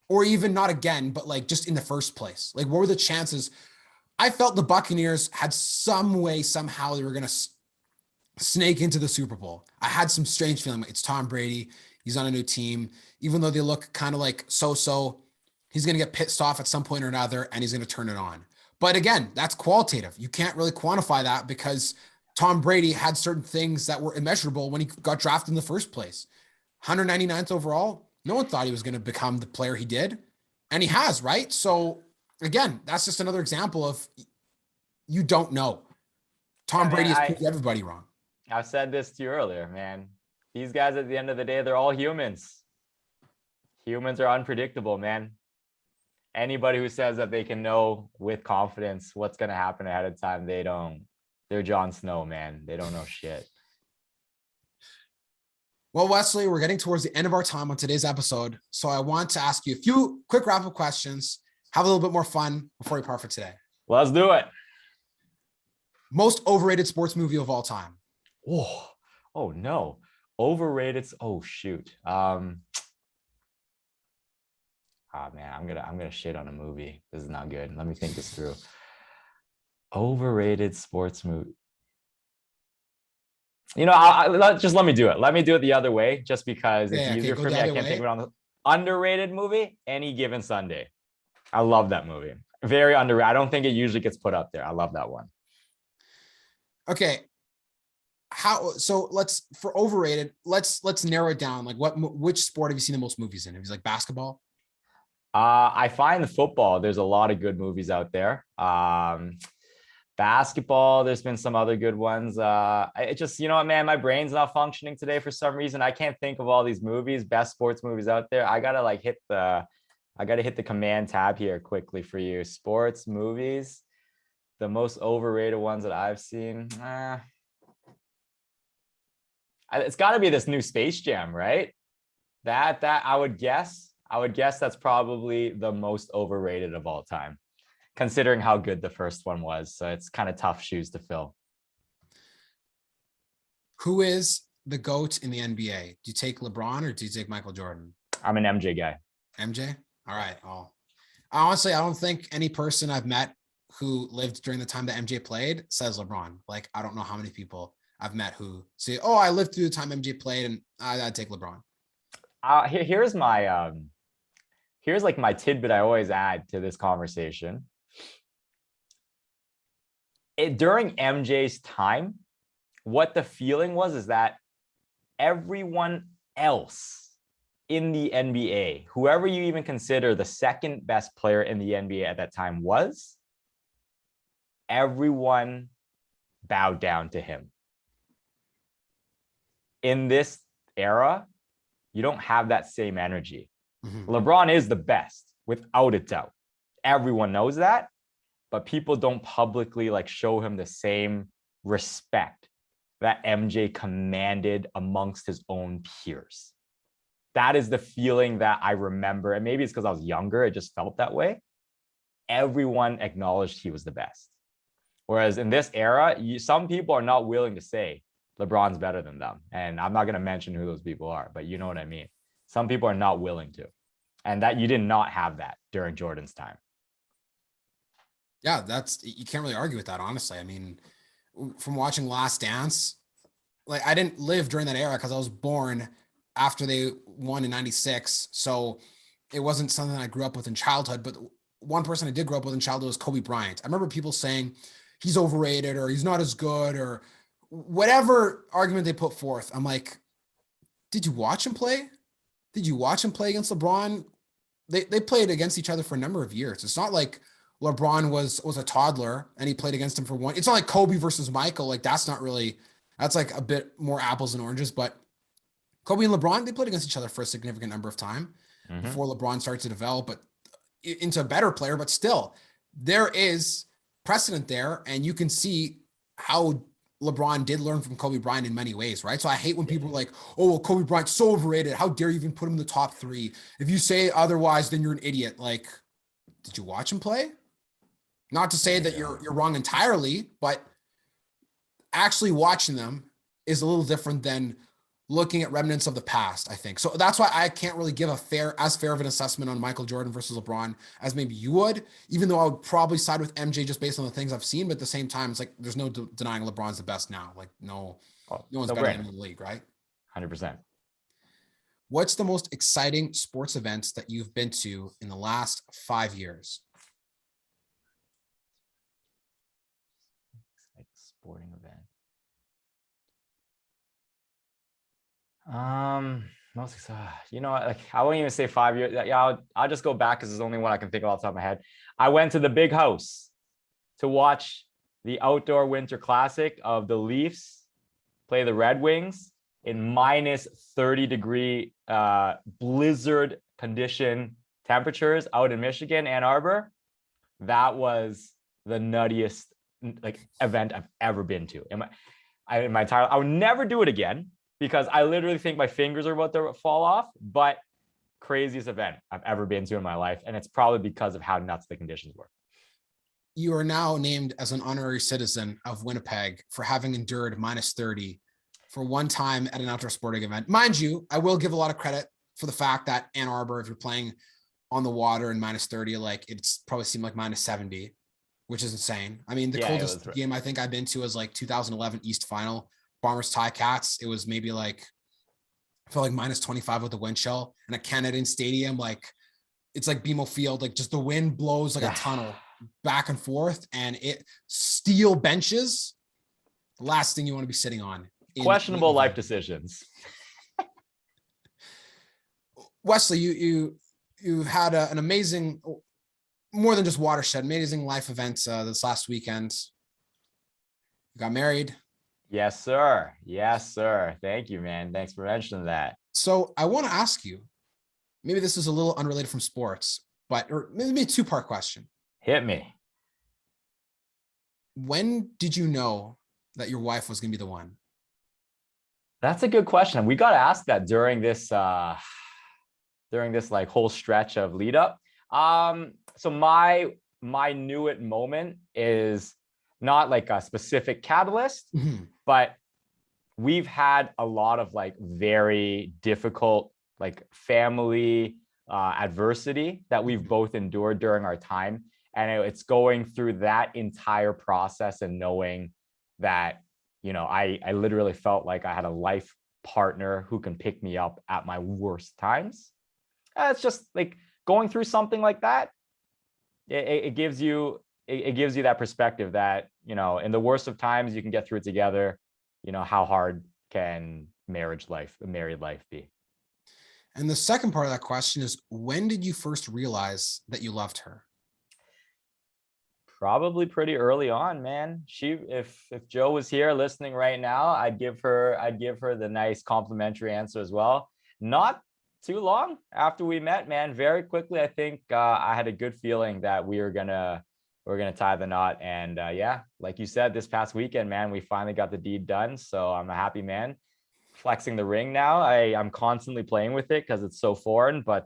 Or even not again, but like just in the first place? Like, what were the chances? I felt the Buccaneers had some way, somehow they were going to snake into the Super Bowl. I had some strange feeling. It's Tom Brady. He's on a new team. Even though they look kind of like so-so, he's going to get pissed off at some point or another, and he's going to turn it on. But again, that's qualitative. You can't really quantify that because Tom Brady had certain things that were immeasurable when he got drafted in the first place. 199th overall. No one thought he was going to become the player he did. And he has, right? So again, that's just another example of you don't know. Tom Brady has proved everybody wrong. I've said this to you earlier, man. These guys, at the end of the day, they're all humans. Humans are unpredictable, man. Anybody who says that they can know with confidence what's going to happen ahead of time, they don't. They're Jon Snow, man. They don't know shit. Well, Wesley, we're getting towards the end of our time on today's episode. So I want to ask you a few quick wrap-up questions, have a little bit more fun before we part for today. Let's do it. Most overrated sports movie of all time? Oh no. Overrated. Oh, shoot. Man, I'm gonna shit on a movie. This is not good. Let me think this through. Overrated sports movie. You know, just let me do it. Let me do it the other way, just because it's easier for me. I can't think of it on the underrated movie. Any Given Sunday. I love that movie. Very underrated. I don't think it usually gets put up there. I love that one. Okay. For overrated, let's narrow it down. Like which sport have you seen the most movies in? Have you like basketball? I find the football, there's a lot of good movies out there. Basketball, there's been some other good ones. It just, you know what, man, my brain's not functioning today for some reason. I can't think of all these movies, best sports movies out there. I gotta hit the command tab here quickly for you. Sports movies, the most overrated ones that I've seen. It's got to be this new Space Jam, right? That I would guess. I would guess that's probably the most overrated of all time, considering how good the first one was. So it's kind of tough shoes to fill. Who is the GOAT in the NBA? Do you take LeBron or do you take Michael Jordan? I'm an MJ guy. MJ? All right. Oh, honestly, I don't think any person I've met who lived during the time that MJ played says LeBron. Like, I don't know how many people I've met who say, "Oh, I lived through the time MJ played, and I'd take LeBron." Here's my here's like my tidbit I always add to this conversation. During MJ's time, what the feeling was is that everyone else in the NBA, whoever you even consider the second best player in the NBA at that time was, everyone bowed down to him. In this era, you don't have that same energy. LeBron is the best, without a doubt. Everyone knows that, but people don't publicly like show him the same respect that MJ commanded amongst his own peers. That is the feeling that I remember. And maybe it's because I was younger, it just felt that way. Everyone acknowledged he was the best. Whereas in this era, some people are not willing to say LeBron's better than them. And I'm not going to mention who those people are, but you know what I mean. Some people are not willing to. And that you did not have that during Jordan's time. Yeah, you can't really argue with that, honestly. I mean, from watching Last Dance, like I didn't live during that era because I was born after they won in 96. So it wasn't something I grew up with in childhood. But one person I did grow up with in childhood was Kobe Bryant. I remember people saying he's overrated or he's not as good or whatever argument they put forth. I'm like, did you watch him play? Did you watch him play against LeBron? They played against each other for a number of years. It's not like LeBron was a toddler and he played against him for one. It's not like Kobe versus Michael. Like that's like a bit more apples and oranges, but Kobe and LeBron, they played against each other for a significant number of time before LeBron started to develop, but into a better player, but still there is precedent there. And you can see how LeBron did learn from Kobe Bryant in many ways, right? So I hate when people are like, "Oh, well, Kobe Bryant's so overrated. How dare you even put him in the top 3? If you say otherwise, then you're an idiot." Like, did you watch him play? Not to say that you're wrong entirely, but actually watching them is a little different than looking at remnants of the past, I think. So that's why I can't really give as fair of an assessment on Michael Jordan versus LeBron as maybe you would, even though I would probably side with MJ just based on the things I've seen. But at the same time, it's like, there's no denying LeBron's the best now. Like no one's better than him in the league, right? 100%. What's the most exciting sports events that you've been to in the last 5 years? Sporting event. Most exciting. You know, like I won't even say 5 years. Yeah, I'll just go back because it's the only one I can think of off the top of my head. I went to the Big House to watch the outdoor winter classic of the Leafs play the Red Wings in minus 30-degree blizzard condition temperatures out in Michigan, Ann Arbor. That was the nuttiest event I've ever been to in my entire. I would never do it again because I literally think my fingers are about to fall off. But craziest event I've ever been to in my life, and it's probably because of how nuts the conditions were. You are now named as an honorary citizen of Winnipeg for having endured minus 30 for one time at an outdoor sporting event. Mind you, I will give a lot of credit for the fact that Ann Arbor, if you're playing on the water in minus 30, like it's probably seemed like minus 70, which is insane. I mean, the coldest game I think I've been to was like 2011 East Final, Bombers Ticats. It was maybe like, I felt like minus 25 with the wind chill. And at Canadian Stadium, like it's like BMO Field, like just the wind blows like a tunnel back and forth, and it steel benches. The last thing you want to be sitting on. Questionable life decisions. Wesley, you you had an amazing, more than just watershed, amazing life event this last weekend. You got married. Yes, sir. Yes, sir. Thank you, man. Thanks for mentioning that. So I want to ask you, maybe this is a little unrelated from sports, or maybe a two-part question. Hit me. When did you know that your wife was going to be the one? That's a good question. We got asked that during this like whole stretch of lead up. So my knew it moment is not like a specific catalyst, but we've had a lot of like very difficult like family adversity that we've both endured during our time. And it's going through that entire process and knowing that, you know, I literally felt like I had a life partner who can pick me up at my worst times. It's just like going through something like that. It gives you that perspective that, you know, in the worst of times, you can get through it together. You know, how hard can married life be? And the second part of that question is, when did you first realize that you loved her? Probably pretty early on, man. If Joe was here listening right now, I'd give her the nice complimentary answer as well. Not too long after we met, man. Very quickly, I think I had a good feeling that we're gonna tie the knot. And yeah, like you said, this past weekend, man, we finally got the deed done. So I'm a happy man. Flexing the ring now. I'm constantly playing with it because it's so foreign, but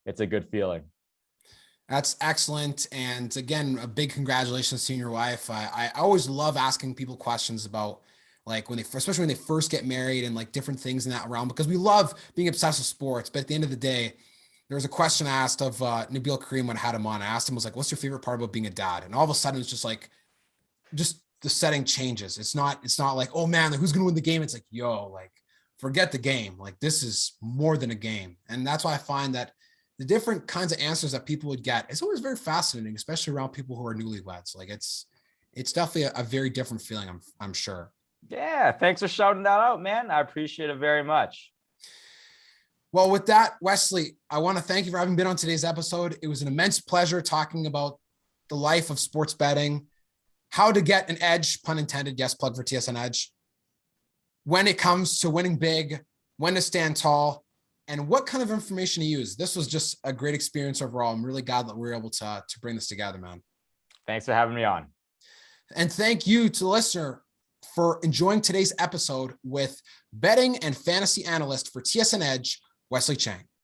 it's a good feeling. That's excellent. And again, a big congratulations to your wife. I always love asking people questions about like especially when they first get married and like different things in that realm, because we love being obsessed with sports. But at the end of the day, there was a question I asked of Nabil Kareem when I had him on. I asked him, was like, what's your favorite part about being a dad? And all of a sudden it's just like, just the setting changes. It's not like, oh man, like, who's going to win the game? It's like, yo, like, forget the game. Like, this is more than a game. And that's why I find that the different kinds of answers that people would get, it's always very fascinating, especially around people who are newlyweds. Like it's definitely a very different feeling, I'm sure. Yeah. Thanks for shouting that out, man. I appreciate it very much. Well, with that, Wesley, I want to thank you for having been on today's episode. It was an immense pleasure talking about the life of sports betting, how to get an edge, pun intended. Yes, plug for TSN Edge. When it comes to winning big, when to stand tall, and what kind of information to use. This was just a great experience overall. I'm really glad that we were able to bring this together, man. Thanks for having me on. And thank you to the listener for enjoying today's episode with betting and fantasy analyst for TSN Edge, Wesley Cheng.